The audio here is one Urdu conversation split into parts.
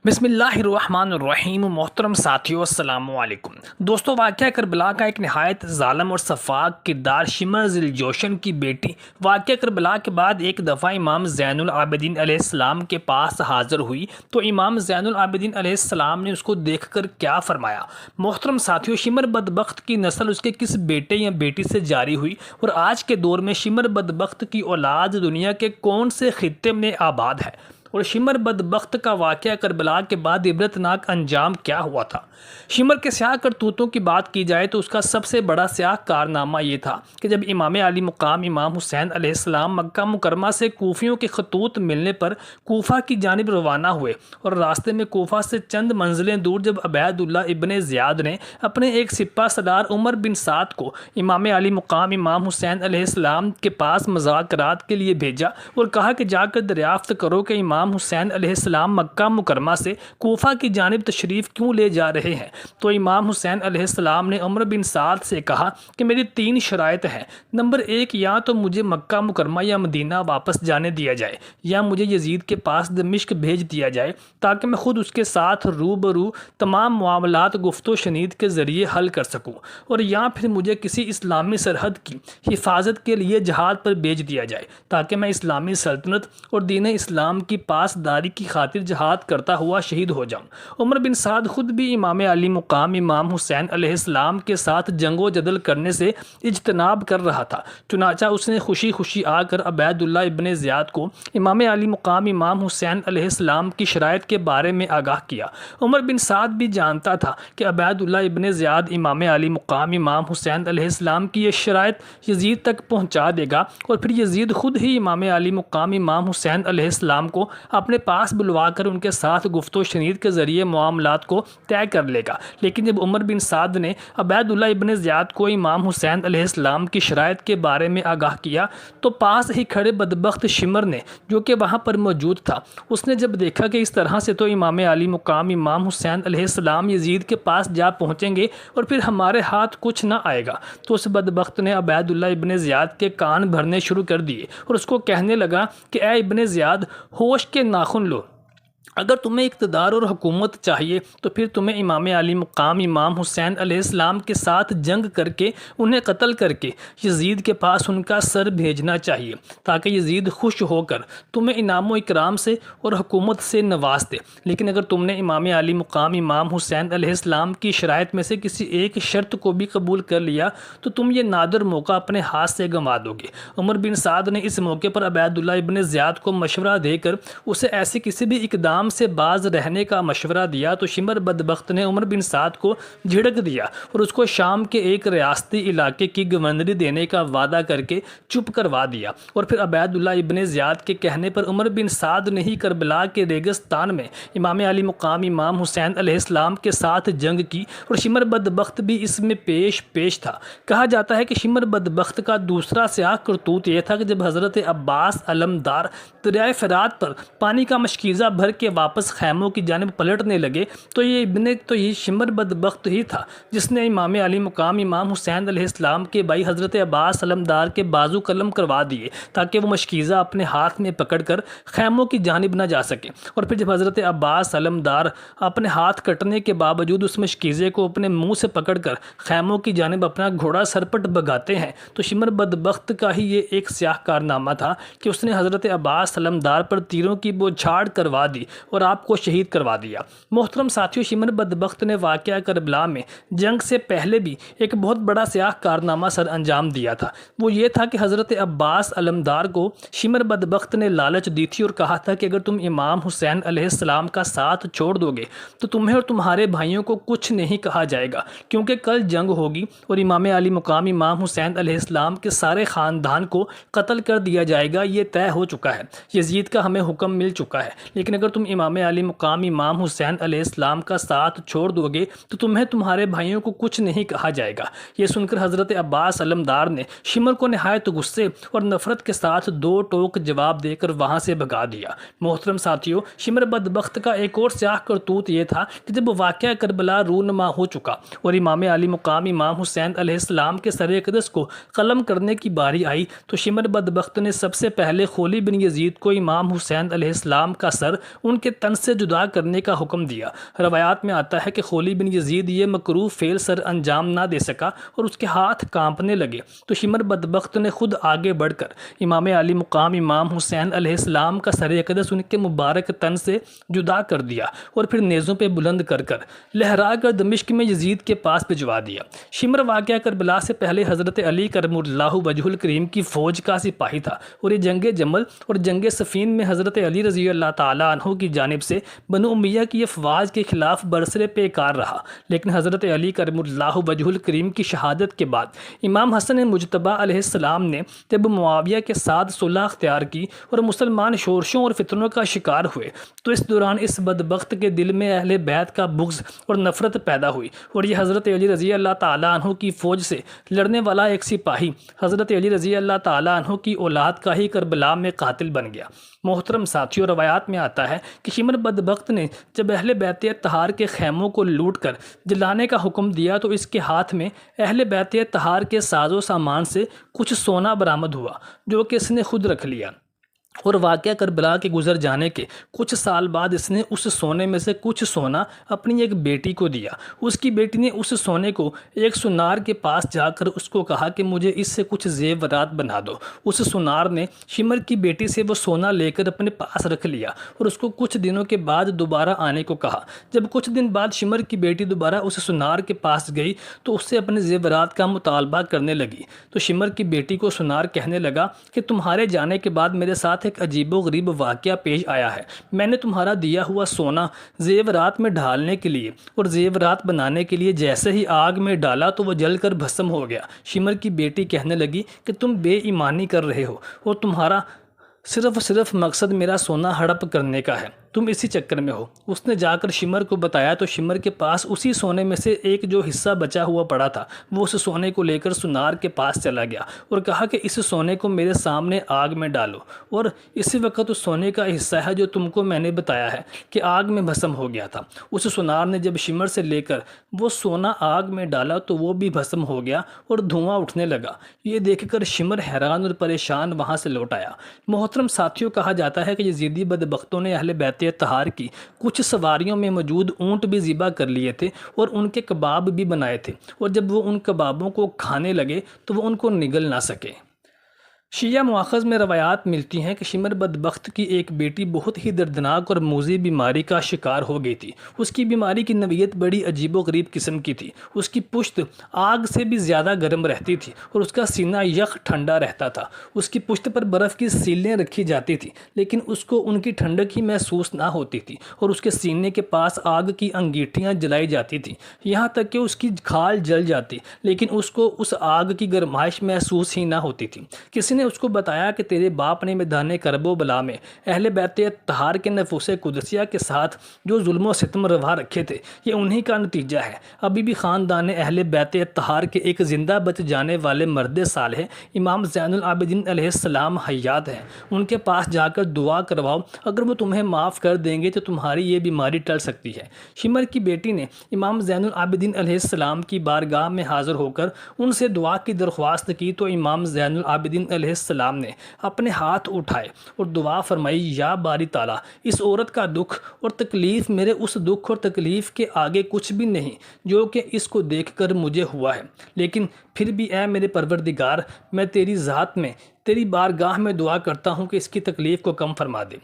بسم اللہ الرحمن الرحیم محترم ساتھیو السلام علیکم دوستو، واقعہ کربلا کا ایک نہایت ظالم اور شفاق کردار شمر ذی الجوشن کی بیٹی واقعہ کربلا کے بعد ایک دفعہ امام زین العابدین علیہ السلام کے پاس حاضر ہوئی تو امام زین العابدین علیہ السلام نے اس کو دیکھ کر کیا فرمایا؟ محترم ساتھیو، شمر بدبخت کی نسل اس کے کس بیٹے یا بیٹی سے جاری ہوئی اور آج کے دور میں شمر بدبخت کی اولاد دنیا کے کون سے خطے میں آباد ہے؟ اور شمر بدبخت کا واقعہ کربلا کے بعد عبرتناک انجام کیا ہوا تھا؟ شمر کے سیاہ کرتوتوں کی بات کی جائے تو اس کا سب سے بڑا سیاہ کارنامہ یہ تھا کہ جب امام علی مقام امام حسین علیہ السلام مکہ مکرمہ سے کوفیوں کے خطوط ملنے پر کوفہ کی جانب روانہ ہوئے اور راستے میں کوفہ سے چند منزلیں دور جب عبید اللہ ابن زیاد نے اپنے ایک سپہ سالار عمر بن سعد کو امام علی مقام امام حسین علیہ السلام کے پاس مذاکرات کے لیے بھیجا اور کہا کہ جا کر دریافت کرو کہ امام حسین علیہ السلام مکہ مکرمہ سے کوفہ کی جانب تشریف کیوں لے جا رہے ہیں، تو امام حسین علیہ السلام نے عمر بن سعد سے کہا کہ میری 3 شرائط ہیں۔ نمبر 1، یا تو مجھے مکہ مکرمہ یا مدینہ واپس جانے دیا جائے، یا مجھے یزید کے پاس دمشق بھیج دیا جائے تاکہ میں خود اس کے ساتھ روبرو تمام معاملات گفت و شنید کے ذریعے حل کر سکوں، اور یا پھر مجھے کسی اسلامی سرحد کی حفاظت کے لیے جہاد پر بھیج دیا جائے تاکہ میں اسلامی سلطنت اور دین اسلام کی پاسداری کی خاطر جہاد کرتا ہوا شہید ہو جاؤں۔ عمر بن سعد خود بھی امام علی مقام امام حسین علیہ السلام کے ساتھ جنگ و جدل کرنے سے اجتناب کر رہا تھا، چنانچہ اس نے خوشی خوشی آ کر عبید اللہ ابن زیاد کو امام علی مقام امام حسین علیہ السلام کی شرائط کے بارے میں آگاہ کیا۔ عمر بن سعد بھی جانتا تھا کہ عبید اللہ ابن زیاد امام علی مقام امام حسین علیہ السلام کی یہ شرائط یزید تک پہنچا دے گا اور پھر یزید خود ہی امام علی مقام امام حسین علیہ السلام کو اپنے پاس بلوا کر ان کے ساتھ گفت و شنید کے ذریعے معاملات کو طے کر لے گا۔ لیکن جب عمر بن سعد نے عبید اللہ ابن زیاد کو امام حسین علیہ السلام کی شرائط کے بارے میں آگاہ کیا تو پاس ہی کھڑے بدبخت شمر نے، جو کہ وہاں پر موجود تھا، اس نے جب دیکھا کہ اس طرح سے تو امام علی مقام امام حسین علیہ السلام یزید کے پاس جا پہنچیں گے اور پھر ہمارے ہاتھ کچھ نہ آئے گا، تو اس بدبخت نے عبید اللہ ابن زیاد کے کان بھرنے شروع کر دیے اور اس کو کہنے لگا کہ اے ابن زیاد، ہوش کے ناخن لو، اگر تمہیں اقتدار اور حکومت چاہیے تو پھر تمہیں امام علی مقام امام حسین علیہ السلام کے ساتھ جنگ کر کے انہیں قتل کر کے یزید کے پاس ان کا سر بھیجنا چاہیے تاکہ یزید خوش ہو کر تمہیں انعام و اکرام سے اور حکومت سے نواز دے۔ لیکن اگر تم نے امام علی مقام امام حسین علیہ السلام کی شرائط میں سے کسی ایک شرط کو بھی قبول کر لیا تو تم یہ نادر موقع اپنے ہاتھ سے گنوا دو گے۔ عمر بن سعد نے اس موقع پر عبید اللہ ابن زیاد کو مشورہ دے کر اسے ایسے کسی بھی اقدام سے باز رہنے کا مشورہ دیا تو شمر بدبخت نے عمر بن سعد کو جھڑک دیا اور اس کو شام کے ایک ریاستی علاقے کی گورنری دینے کا وعدہ کر کے چپ کروا دیا، اور پھر عبید اللہ ابن زیاد کے کہنے پر عمر بن سعد نے ہی کربلا کے ریگستان میں امام علی مقام امام حسین علیہ السلام کے ساتھ جنگ کی، اور شمر بدبخت بھی اس میں پیش تھا۔ کہا جاتا ہے کہ شمر بدبخت کا دوسرا سیاہ کرتوت یہ تھا کہ جب حضرت عباس علمدار دریائے فرات پر پانی کا مشکیزہ بھر کے واپس خیموں کی جانب پلٹنے لگے تو یہ شمر بدبخت ہی تھا جس نے امام علی مقام امام حسین علیہ السلام کے بھائی حضرت عباس علمدار کے بازو قلم کروا دیے تاکہ وہ مشکیزہ اپنے ہاتھ میں پکڑ کر خیموں کی جانب نہ جا سکے، اور پھر جب حضرت عباس علمدار اپنے ہاتھ کٹنے کے باوجود اس مشکیزے کو اپنے منہ سے پکڑ کر خیموں کی جانب اپنا گھوڑا سرپٹ بگاتے ہیں تو شمر بدبخت کا ہی یہ ایک سیاہ کارنامہ تھا کہ اس نے حضرت عباس علمدار پر تیروں کی بوچھاڑ کروا دی اور آپ کو شہید کروا دیا۔ محترم ساتھیو، شمر بدبخت نے واقعہ کربلا میں جنگ سے پہلے بھی ایک بہت بڑا سیاہ کارنامہ سر انجام دیا تھا۔ وہ یہ تھا کہ حضرت عباس علمدار کو شمر بدبخت نے لالچ دی تھی اور کہا تھا کہ اگر تم امام حسین علیہ السلام کا ساتھ چھوڑ دو گے تو تمہیں اور تمہارے بھائیوں کو کچھ نہیں کہا جائے گا، کیونکہ کل جنگ ہوگی اور امام علی مقام امام حسین علیہ السلام کے سارے خاندان کو قتل کر دیا جائے گا، یہ طے ہو چکا ہے، یزید کا ہمیں حکم مل چکا ہے۔ لیکن اگر تم امام علی مقام امام حسین علیہ السلام کا ساتھ چھوڑ دو گے تو تمہیں تمہارے بھائیوں کو کچھ نہیں کہا جائے گا۔ یہ سن کر حضرت عباس علمدار نے شمر کو نہایت غصے اور نفرت کے ساتھ 2 ٹوک جواب دے کر وہاں سے بھگا دیا۔ محترم ساتھیو، شمر بدبخت کا ایک اور سیاہ کرتوت یہ تھا کہ جب واقعہ کربلا رونما ہو چکا اور امام علی مقام امام حسین علیہ السلام کے سر اقدس کو قلم کرنے کی باری آئی تو شمر بدبخت نے سب سے پہلے خولی بن یزید کو امام حسین علیہ السلام کا سر ان کے تن سے جدا کرنے کا حکم دیا۔ روایات میں آتا ہے کہ خولی بن یزید یہ مکروہ فعل سر انجام نہ دے سکا اور اس کے ہاتھ کانپنے لگے تو شمر بدبخت نے خود آگے بڑھ کر امام علی مقام امام حسین علیہ السلام کا سر اقدس ان کے مبارک تن سے جدا کر دیا اور پھر نیزوں پہ بلند کر لہرا کر دمشق میں یزید کے پاس بھجوا دیا۔ شمر واقعہ کربلا سے پہلے حضرت علی کرم اللہ وجہ الکریم کی فوج کا سپاہی تھا اور یہ جنگ جمل اور جنگ صفین میں حضرت علی رضی اللہ تعالیٰ عنہ کی جانب سے بنو امیہ کی افواج کے خلاف برسر پیکار رہا، لیکن حضرت علی کرم اللہ وجہ الکریم کی شہادت کے بعد امام حسن مجتبیٰ علیہ السلام نے جب معاویہ کے ساتھ صلح اختیار کی اور مسلمان شورشوں اور فتنوں کا شکار ہوئے تو اس دوران اس بدبخت کے دل میں اہل بیت کا بغض اور نفرت پیدا ہوئی اور یہ حضرت علی رضی اللہ تعالیٰ عنہ کی فوج سے لڑنے والا ایک سپاہی حضرت علی رضی اللہ تعالیٰ عنہ کی اولاد کا ہی کربلا میں قاتل بن گیا۔ محترم ساتھیوں، روایات میں آتا ہے کہ شمر بدبخت نے جب اہل بیت اطہار کے خیموں کو لوٹ کر جلانے کا حکم دیا تو اس کے ہاتھ میں اہل بیت اطہار کے ساز و سامان سے کچھ سونا برآمد ہوا جو کہ اس نے خود رکھ لیا، اور واقعہ کربلا کے گزر جانے کے کچھ سال بعد اس نے اس سونے میں سے کچھ سونا اپنی ایک بیٹی کو دیا۔ اس کی بیٹی نے اس سونے کو ایک سنار کے پاس جا کر اس کو کہا کہ مجھے اس سے کچھ زیورات بنا دو۔ اس سنار نے شمر کی بیٹی سے وہ سونا لے کر اپنے پاس رکھ لیا اور اس کو کچھ دنوں کے بعد دوبارہ آنے کو کہا۔ جب کچھ دن بعد شمر کی بیٹی دوبارہ اس سنار کے پاس گئی تو اس سے اپنے زیورات کا مطالبہ کرنے لگی تو شمر کی بیٹی کو سنار کہنے لگا کہ تمہارے جانے کے بعد میرے ساتھ ایک عجیب و غریب واقعہ پیش آیا ہے۔ میں نے تمہارا دیا ہوا سونا زیورات میں ڈھالنے کے لیے اور زیورات بنانے کے لیے جیسے ہی آگ میں ڈالا تو وہ جل کر بھسم ہو گیا۔ شمر کی بیٹی کہنے لگی کہ تم بے ایمانی کر رہے ہو اور تمہارا صرف مقصد میرا سونا ہڑپ کرنے کا ہے، تم اسی چکر میں ہو۔ اس نے جا کر شمر کو بتایا تو شمر کے پاس اسی سونے میں سے ایک جو حصہ بچا ہوا پڑا تھا وہ اس سونے کو لے کر سنار کے پاس چلا گیا اور کہا کہ اس سونے کو میرے سامنے آگ میں ڈالو، اور اسی وقت اس سونے کا حصہ ہے جو تم کو میں نے بتایا ہے کہ آگ میں بھسم ہو گیا تھا۔ اس سنار نے جب شمر سے لے کر وہ سونا آگ میں ڈالا تو وہ بھی بھسم ہو گیا اور دھواں اٹھنے لگا۔ یہ دیکھ کر شمر حیران اور پریشان وہاں سے لوٹ آیا۔ محترم ساتھیوں، کہا جاتا ہے کہ یزیدی بدبختوں نے اہل بیت اطہار کی کچھ سواریوں میں موجود اونٹ بھی ذبح کر لیے تھے اور ان کے کباب بھی بنائے تھے، اور جب وہ ان کبابوں کو کھانے لگے تو وہ ان کو نگل نہ سکے۔ شیعہ مؤخذ میں روایات ملتی ہیں کہ شمر بدبخت کی ایک بیٹی بہت ہی دردناک اور موذی بیماری کا شکار ہو گئی تھی۔ اس کی بیماری کی نوعیت بڑی عجیب و غریب قسم کی تھی۔ اس کی پشت آگ سے بھی زیادہ گرم رہتی تھی اور اس کا سینہ یخ ٹھنڈا رہتا تھا۔ اس کی پشت پر برف کی سیلیں رکھی جاتی تھیں لیکن اس کو ان کی ٹھنڈک ہی محسوس نہ ہوتی تھی، اور اس کے سینے کے پاس آگ کی انگیٹھیاں جلائی جاتی تھیں، یہاں تک کہ اس کی کھال جل جاتی لیکن اس کو اس آگ کی گرمائش محسوس ہی نہ ہوتی تھی۔ کسی نے اس کو بتایا کہ تیرے باپ نے میدان کرب و بلا میں اہل بیت اطہار کے نفوس قدسیہ کے ساتھ جو ظلم و ستم روا رکھے تھے یہ انہی کا نتیجہ ہے۔ ابھی بھی خاندان اہل بیت اطہار کے ایک زندہ بچ جانے والے مرد صالح امام زین العابدین علیہ السلام حیات ہیں، ان کے پاس جا کر دعا کرواؤ، اگر وہ تمہیں معاف کر دیں گے تو تمہاری یہ بیماری ٹل سکتی ہے۔ شمر کی بیٹی نے امام زین العابدین علیہ السلام کی بارگاہ میں حاضر ہو کر ان سے دعا کی درخواست کی تو امام زین العابدین علیہ السلام نے اپنے ہاتھ اٹھائے اور دعا فرمائی، یا باری تعالیٰ اس عورت کا دکھ اور تکلیف میرے اس دکھ اور تکلیف کے آگے کچھ بھی نہیں جو کہ اس کو دیکھ کر مجھے ہوا ہے، لیکن پھر بھی اے میرے پروردگار، میں تیری ذات میں تیری بارگاہ میں دعا کرتا ہوں کہ اس کی تکلیف کو کم فرما دے۔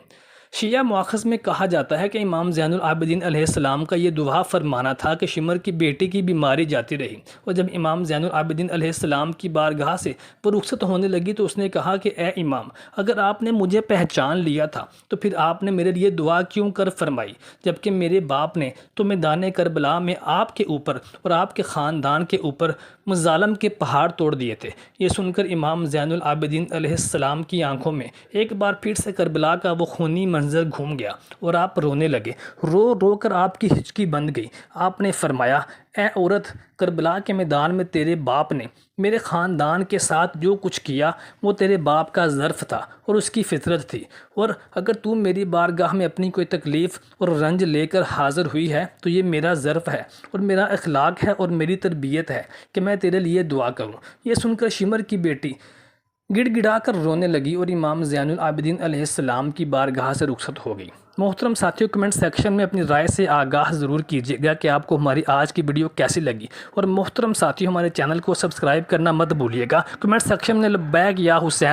شیعہ مؤخذ میں کہا جاتا ہے کہ امام زین العابدین علیہ السلام کا یہ دعا فرمانا تھا کہ شمر کی بیٹی کی بیماری جاتی رہی، اور جب امام زین العابدین علیہ السلام کی بارگاہ سے وہ رخصت ہونے لگی تو اس نے کہا کہ اے امام، اگر آپ نے مجھے پہچان لیا تھا تو پھر آپ نے میرے لیے دعا کیوں کر فرمائی، جبکہ میرے باپ نے تو میدان کربلا میں آپ کے اوپر اور آپ کے خاندان کے اوپر مظالم کے پہاڑ توڑ دیے تھے۔ یہ سن کر امام زین العابدین علیہ السلام کی آنکھوں میں ایک بار پھر سے کربلا کا وہ خونی منظر گھوم گیا اور آپ رونے لگے۔ رو رو کر آپ کی ہچکی بند گئی۔ آپ نے فرمایا، اے عورت، کربلا کے میدان میں تیرے باپ نے میرے خاندان کے ساتھ جو کچھ کیا وہ تیرے باپ کا ظرف تھا اور اس کی فطرت تھی، اور اگر تو میری بارگاہ میں اپنی کوئی تکلیف اور رنج لے کر حاضر ہوئی ہے تو یہ میرا ظرف ہے اور میرا اخلاق ہے اور میری تربیت ہے کہ میں تیرے لیے دعا کروں۔ یہ سن کر شمر کی بیٹی گڑ گڑا کر رونے لگی اور امام زین العابدین علیہ السلام کی بارگاہ سے رخصت ہو گئی۔ محترم ساتھیوں، کمنٹ سیکشن میں اپنی رائے سے آگاہ ضرور کیجیے گا کہ آپ کو ہماری آج کی ویڈیو کیسی لگی، اور محترم ساتھیوں ہمارے چینل کو سبسکرائب کرنا مت بھولیے گا۔ کمنٹ سیکشن میں لبیک یا حسین